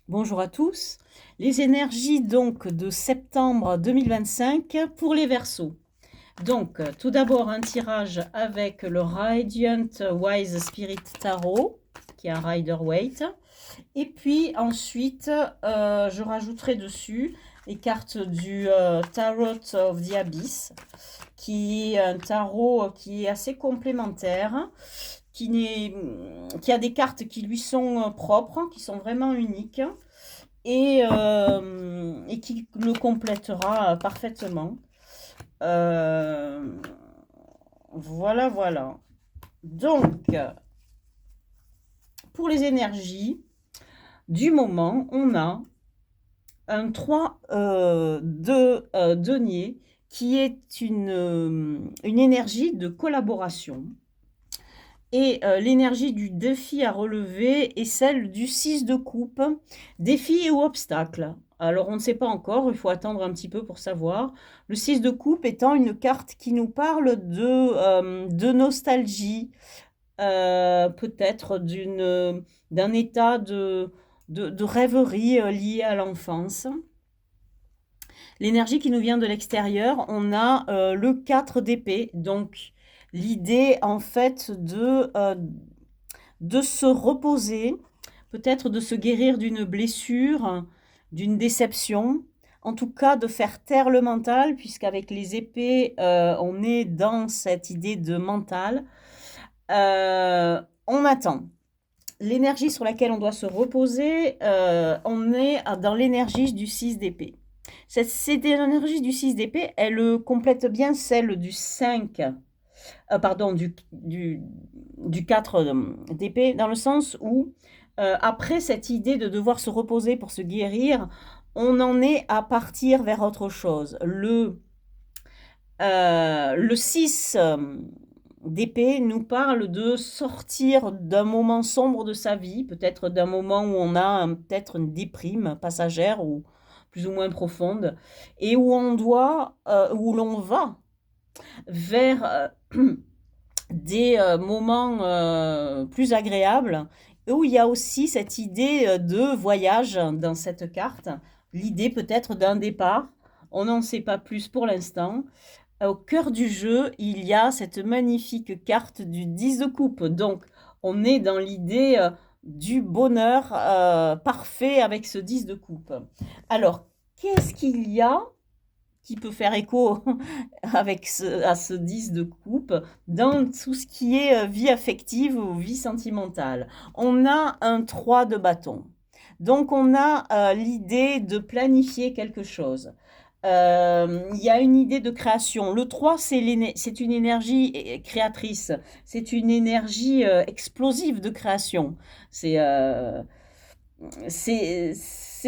Bonjour à tous. Les énergies donc de septembre 2025 pour les Verseaux. Donc, tout d'abord un tirage avec le Radiant Wise Spirit Tarot, qui est un Rider-Waite. Et puis ensuite, je rajouterai dessus les cartes du Tarot of the Abyss, qui est un tarot qui est assez complémentaire, qui a des cartes qui lui sont propres, qui sont vraiment uniques et qui le complétera parfaitement. Euh, voilà, voilà. Donc, pour les énergies du moment, on a un 3 de denier qui est une énergie de collaboration. Et l'énergie du défi à relever est celle du 6 de coupe, défi ou obstacle. Alors on ne sait pas encore, il faut attendre un petit peu pour savoir. Le 6 de coupe étant une carte qui nous parle de nostalgie, peut-être d'un état de rêverie lié à l'enfance. L'énergie qui nous vient de l'extérieur, on a le 4 d'épée, donc l'idée en fait de se reposer, peut-être de se guérir d'une blessure, d'une déception, en tout cas de faire taire le mental, puisqu'avec les épées, on est dans cette idée de mental. On attend. L'énergie sur laquelle on doit se reposer, on est dans l'énergie du 6 d'épée. Cette énergie du 6 d'épée, elle complète bien celle du 5, pardon, du 4 d'épée, dans le sens où, après cette idée de devoir se reposer pour se guérir, on en est à partir vers autre chose. Le 6 d'épée nous parle de sortir d'un moment sombre de sa vie, peut-être d'un moment où on a peut-être une déprime passagère ou plus ou moins profonde, et où où l'on va vers des moments plus agréables, où il y a aussi cette idée de voyage dans cette carte, l'idée peut-être d'un départ, on n'en sait pas plus pour l'instant. Au cœur du jeu, il y a cette magnifique carte du 10 de coupe, donc on est dans l'idée du bonheur parfait avec ce 10 de coupe. Alors, qu'est-ce qu'il y a qui peut faire écho à ce 10 de coupe dans tout ce qui est vie affective ou vie sentimentale? On a un 3 de bâton. Donc on a l'idée de planifier quelque chose. Il y a une idée de création. Le 3, c'est une énergie créatrice. C'est une énergie explosive de création. C'est euh, c'est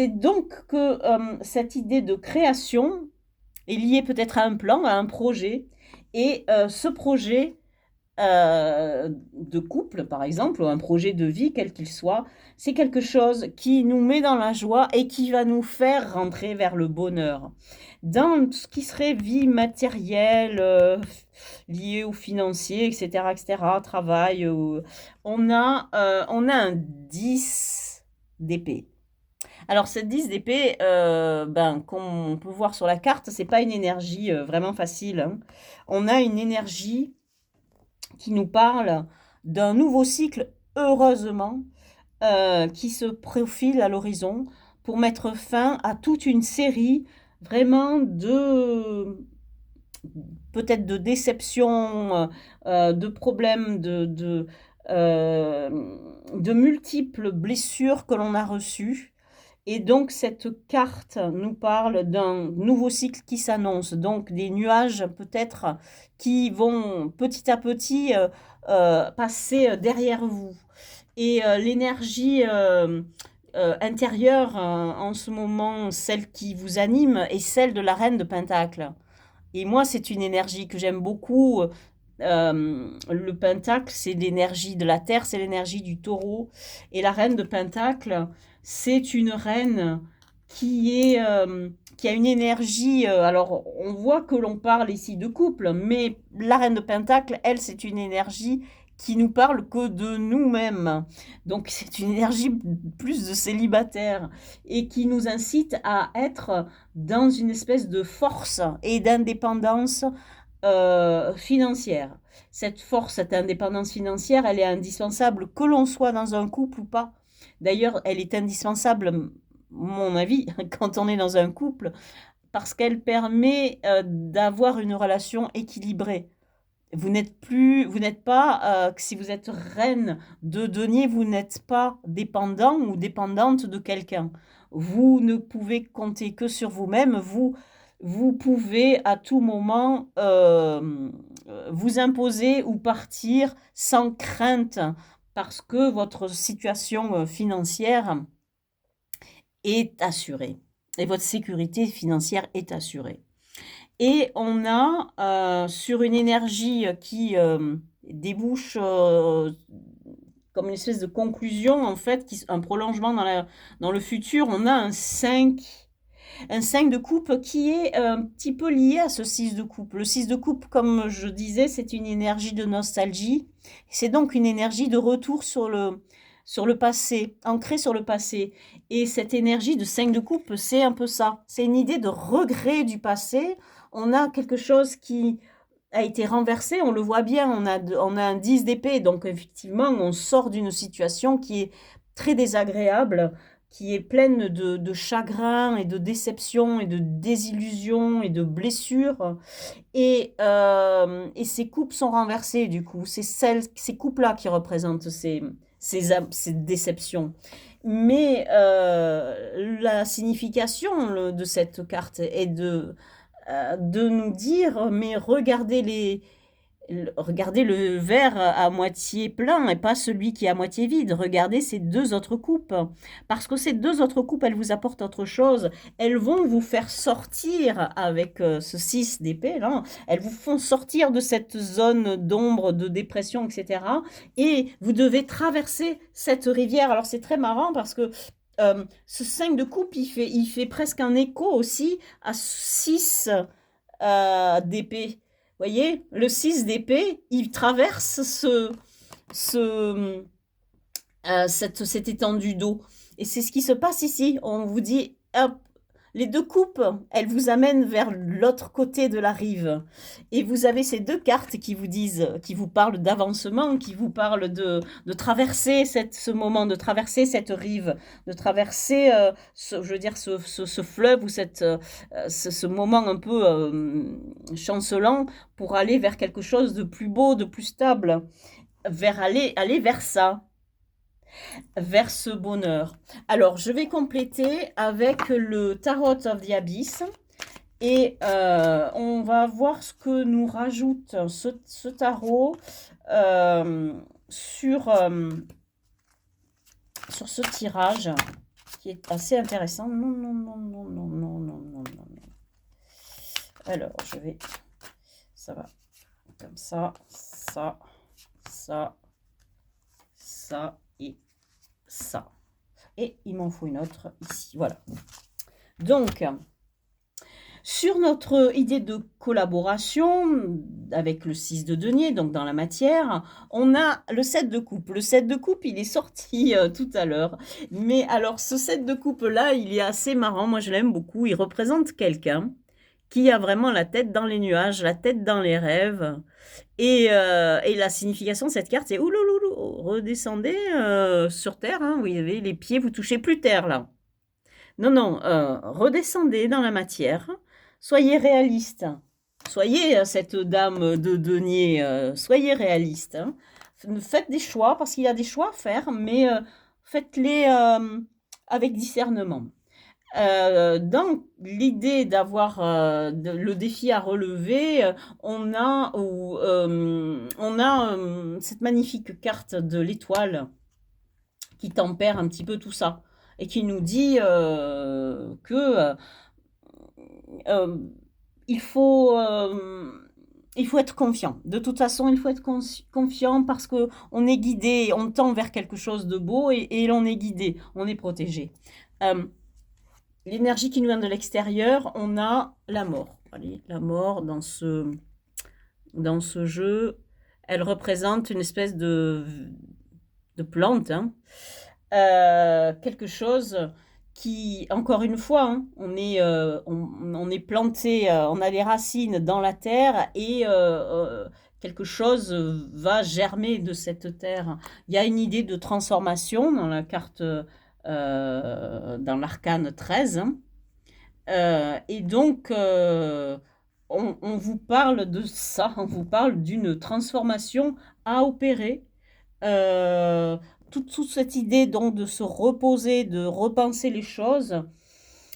donc que cette idée de création est lié peut-être à un plan, à un projet. Et ce projet de couple, par exemple, ou un projet de vie, quel qu'il soit, c'est quelque chose qui nous met dans la joie et qui va nous faire rentrer vers le bonheur. Dans ce qui serait vie matérielle, liée au financier, etc., travail, on a un 10 d'épée. Alors, cette 10 d'épée, comme on peut voir sur la carte, c'est pas une énergie vraiment facile, hein. On a une énergie qui nous parle d'un nouveau cycle, heureusement, qui se profile à l'horizon pour mettre fin à toute une série vraiment peut-être de déceptions, de problèmes, euh, de multiples blessures que l'on a reçues. Et donc, cette carte nous parle d'un nouveau cycle qui s'annonce, donc des nuages peut-être qui vont petit à petit passer derrière vous. Et l'énergie intérieure, en ce moment, celle qui vous anime, est celle de la reine de Pentacle. Et moi, c'est une énergie que j'aime beaucoup. Le pentacle, c'est l'énergie de la terre, c'est l'énergie du taureau. Et la reine de pentacle, c'est une reine qui a une énergie. Alors, on voit que l'on parle ici de couple, mais la reine de pentacle, elle, c'est une énergie qui nous parle que de nous-mêmes. Donc c'est une énergie plus de célibataire et qui nous incite à être dans une espèce de force et d'indépendance financière. Cette force, cette indépendance financière, elle est indispensable que l'on soit dans un couple ou pas. D'ailleurs, elle est indispensable, mon avis, quand on est dans un couple, parce qu'elle permet d'avoir une relation équilibrée. Vous n'êtes pas, si vous êtes reine de denier, vous n'êtes pas dépendant ou dépendante de quelqu'un. Vous ne pouvez compter que sur vous-même. Vous pouvez à tout moment vous imposer ou partir sans crainte parce que votre situation financière est assurée et votre sécurité financière est assurée. Et on a sur une énergie qui débouche comme une espèce de conclusion, en fait, un prolongement dans le futur, on a un 5 de coupe qui est un petit peu lié à ce 6 de coupe. Le 6 de coupe, comme je disais, c'est une énergie de nostalgie. C'est donc une énergie de retour sur le passé, ancrée sur le passé. Et cette énergie de 5 de coupe, c'est un peu ça. C'est une idée de regret du passé. On a quelque chose qui a été renversé, on le voit bien, on a un 10 d'épée, donc effectivement, on sort d'une situation qui est très désagréable, qui est pleine de chagrin et de déception et de désillusion et de blessures. Et ces coupes sont renversées, du coup. C'est ces coupes-là qui représentent ces déceptions. Mais la signification de cette carte est de nous dire, mais regardez le verre à moitié plein et pas celui qui est à moitié vide. Regardez ces deux autres coupes. Parce que ces deux autres coupes, elles vous apportent autre chose. Elles vont vous faire sortir avec ce 6 d'épée, là. Elles vous font sortir de cette zone d'ombre, de dépression, etc. Et vous devez traverser cette rivière. Alors c'est très marrant parce que ce 5 de coupe, il fait presque un écho aussi à 6 d'épée. Vous voyez, le 6 d'épée, il traverse ce, cette étendue d'eau. Et c'est ce qui se passe ici. On vous dit, hop, les deux coupes, elles vous amènent vers l'autre côté de la rive. Et vous avez ces deux cartes qui vous disent, qui vous parlent d'avancement, qui vous parlent de traverser ce moment, de traverser cette rive, de traverser, je veux dire, ce fleuve ou ce moment un peu chancelant pour aller vers quelque chose de plus beau, de plus stable, aller vers ça, vers ce bonheur. Alors, je vais compléter avec le Tarot of the Abyss. Et on va voir ce que nous rajoute ce tarot sur ce tirage qui est assez intéressant. Non, non, non, non, non, non, non, non, non. Alors, ça va comme ça, ça, ça, ça et ça. Et il m'en faut une autre ici, voilà. Donc, sur notre idée de collaboration avec le 6 de denier, donc dans la matière, on a le 7 de coupe. Le 7 de coupe, il est sorti tout à l'heure. Mais alors, ce 7 de coupe-là, il est assez marrant. Moi, je l'aime beaucoup. Il représente quelqu'un qui a vraiment la tête dans les nuages, la tête dans les rêves. Et la signification de cette carte, c'est « Oulouloulou, redescendez sur terre, hein, vous avez les pieds, vous touchez plus terre, là. » Non, non, redescendez dans la matière, soyez réaliste. Soyez cette dame de denier, soyez réaliste. Hein. Faites des choix, parce qu'il y a des choix à faire, mais faites-les avec discernement. Dans l'idée d'avoir le défi à relever, on a cette magnifique carte de l'étoile qui tempère un petit peu tout ça et qui nous dit que il faut être confiant. De toute façon, il faut être confiant parce que on est guidé, on tend vers quelque chose de beau et l'on est guidé, on est protégé. L'énergie qui nous vient de l'extérieur, on a la mort. Allez, la mort dans ce jeu, Elle représente une espèce de plante, hein. Quelque chose qui, encore une fois, hein, on est planté, on a les racines dans la terre et quelque chose va germer de cette terre. Il y a une idée de transformation dans la carte, dans l'arcane 13, hein. Et donc, on vous parle de ça, on vous parle d'une transformation à opérer. Euh, toute cette idée donc de se reposer, de repenser les choses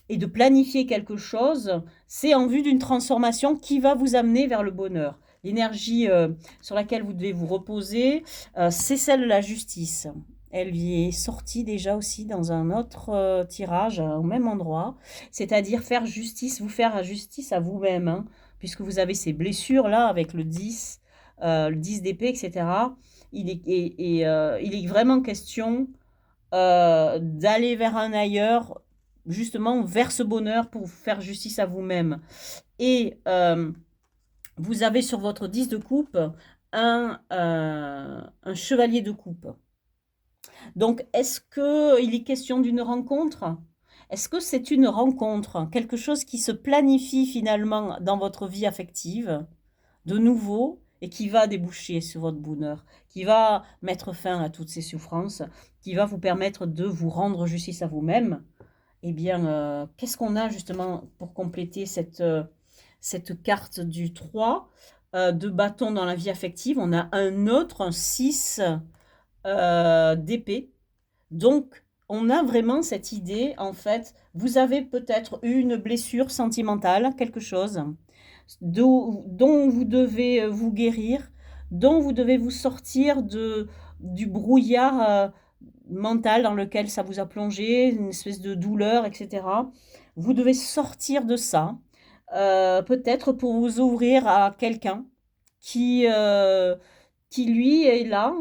et de planifier quelque chose, c'est en vue d'une transformation qui va vous amener vers le bonheur. L'énergie sur laquelle vous devez vous reposer, c'est celle de la justice. Elle y est sortie déjà aussi dans un autre tirage au même endroit, c'est-à-dire faire justice, vous faire justice à vous-même, hein, puisque vous avez ces blessures là avec le 10 d'épée, etc. Il est vraiment question d'aller vers un ailleurs, justement vers ce bonheur pour faire justice à vous-même. Et vous avez sur votre 10 de coupe un chevalier de coupe. Donc, est-ce qu'il est question d'une rencontre? Est-ce que c'est une rencontre, quelque chose qui se planifie finalement dans votre vie affective, de nouveau, et qui va déboucher sur votre bonheur, qui va mettre fin à toutes ces souffrances, qui va vous permettre de vous rendre justice à vous-même? Eh bien, qu'est-ce qu'on a justement pour compléter cette carte du 3 de bâton dans la vie affective? On a un autre, un 6 d'épée. Donc, on a vraiment cette idée, en fait, vous avez peut-être eu une blessure sentimentale, quelque chose dont vous devez vous guérir, dont vous devez vous sortir du brouillard mental dans lequel ça vous a plongé, une espèce de douleur, etc. Vous devez sortir de ça, peut-être pour vous ouvrir à quelqu'un qui, euh, qui lui est là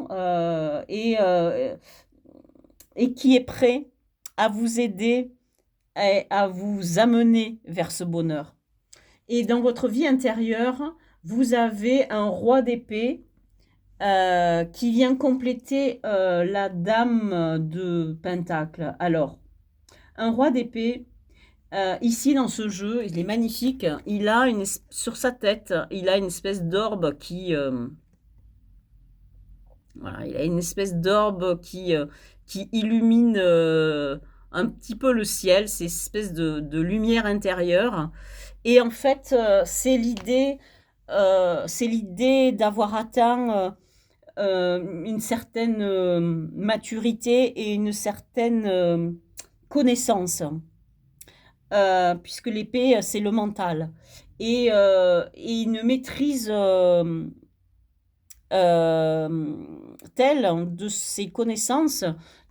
et qui est prêt à vous aider et à vous amener vers ce bonheur. Et dans votre vie intérieure, vous avez un roi d'épée qui vient compléter la dame de pentacle. Alors, un roi d'épée, ici dans ce jeu, il est magnifique. Il a sur sa tête, il a une espèce d'orbe voilà, il a une espèce d'orbe qui illumine un petit peu le ciel, c'est une espèce de lumière intérieure. Et en fait, c'est l'idée d'avoir atteint une certaine maturité et une certaine connaissance, puisque l'épée, c'est le mental. Et une maîtrise telle de ses connaissances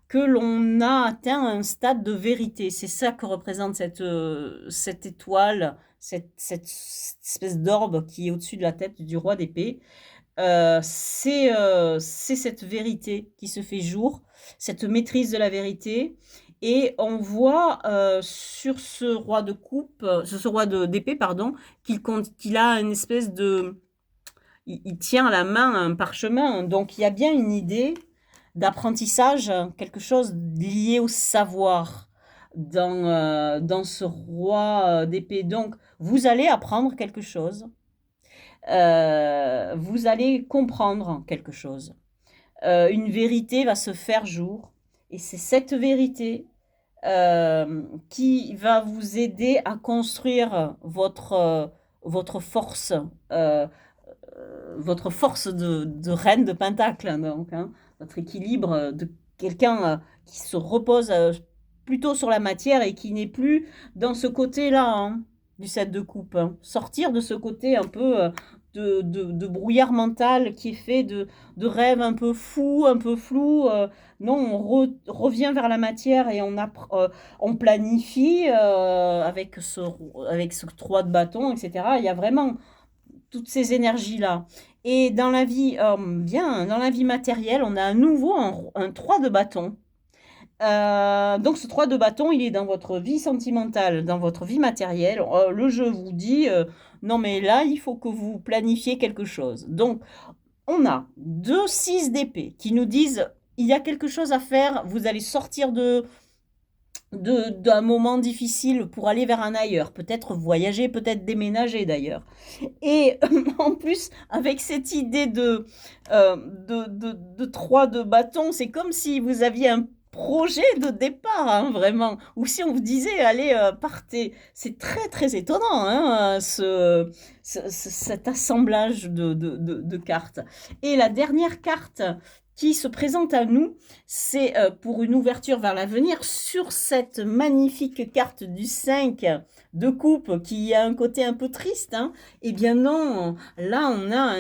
que l'on a atteint un stade de vérité. C'est ça que représente cette étoile, cette espèce d'orbe qui est au-dessus de la tête du roi d'épée. C'est cette vérité qui se fait jour, cette maîtrise de la vérité. Et on voit sur ce roi de coupe, sur ce roi d'épée, pardon, qu'il a une espèce de... Il tient à la main un parchemin. Donc il y a bien une idée d'apprentissage, quelque chose lié au savoir dans ce roi d'épée. Donc vous allez apprendre quelque chose. Vous allez comprendre quelque chose. Une vérité va se faire jour. Et c'est cette vérité qui va vous aider à construire votre force, de reine de pentacle, donc, hein, votre équilibre de quelqu'un qui se repose plutôt sur la matière et qui n'est plus dans ce côté-là, hein, du 7 de coupe, hein. Sortir de ce côté un peu de brouillard mental qui est fait de rêves un peu fous, un peu flous. Non, revient vers la matière et on planifie avec ce 3 de bâton, etc. Il y a vraiment toutes ces énergies-là. Et dans la vie, dans la vie matérielle, on a à nouveau un 3 de bâton. Donc ce 3 de bâton, il est dans votre vie sentimentale, dans votre vie matérielle. Le jeu vous dit, non mais là, il faut que vous planifiez quelque chose. Donc, on a 2 6 d'épée qui nous disent, il y a quelque chose à faire, vous allez sortir d'un moment difficile pour aller vers un ailleurs, peut-être voyager, peut-être déménager d'ailleurs. Et en plus, avec cette idée de 3 de bâton, c'est comme si vous aviez un projet de départ, hein, vraiment. Ou si on vous disait, allez, partez. C'est très, très étonnant, hein, cet assemblage de cartes. Et la dernière carte qui se présente à nous, c'est pour une ouverture vers l'avenir sur cette magnifique carte du 5 de coupe qui a un côté un peu triste, hein. Eh bien non, là on a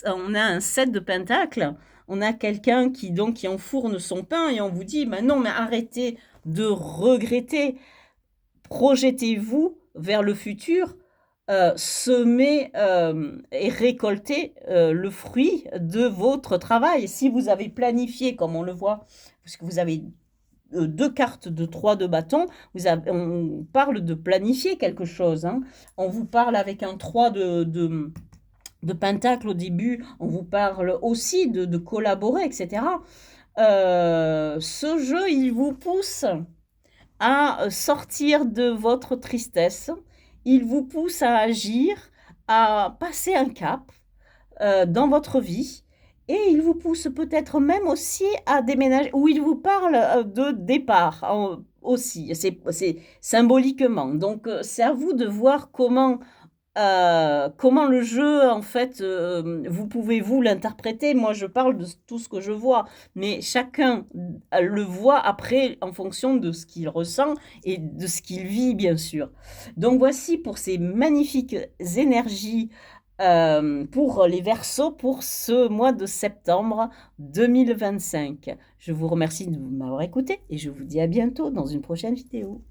on a un 7 de pentacle, on a quelqu'un qui enfourne son pain et on vous dit, mais non, mais arrêtez de regretter, projetez-vous vers le futur, semez et récoltez le fruit de votre travail. Si vous avez planifié, comme on le voit, parce que vous avez 2 cartes de 3 de bâton, on parle de planifier quelque chose, hein. On vous parle avec un 3 de pentacle au début, on vous parle aussi de collaborer, etc. Ce jeu, il vous pousse à sortir de votre tristesse, il vous pousse à agir, à passer un cap dans votre vie. Et il vous pousse peut-être même aussi à déménager, ou il vous parle de départ aussi, c'est symboliquement. Donc c'est à vous de voir comment le jeu, en fait, vous pouvez vous l'interpréter. Moi, je parle de tout ce que je vois, mais chacun le voit après en fonction de ce qu'il ressent et de ce qu'il vit, bien sûr. Donc voici pour ces magnifiques énergies pour les Verseaux pour ce mois de septembre 2025. Je vous remercie de m'avoir écouté et je vous dis à bientôt dans une prochaine vidéo.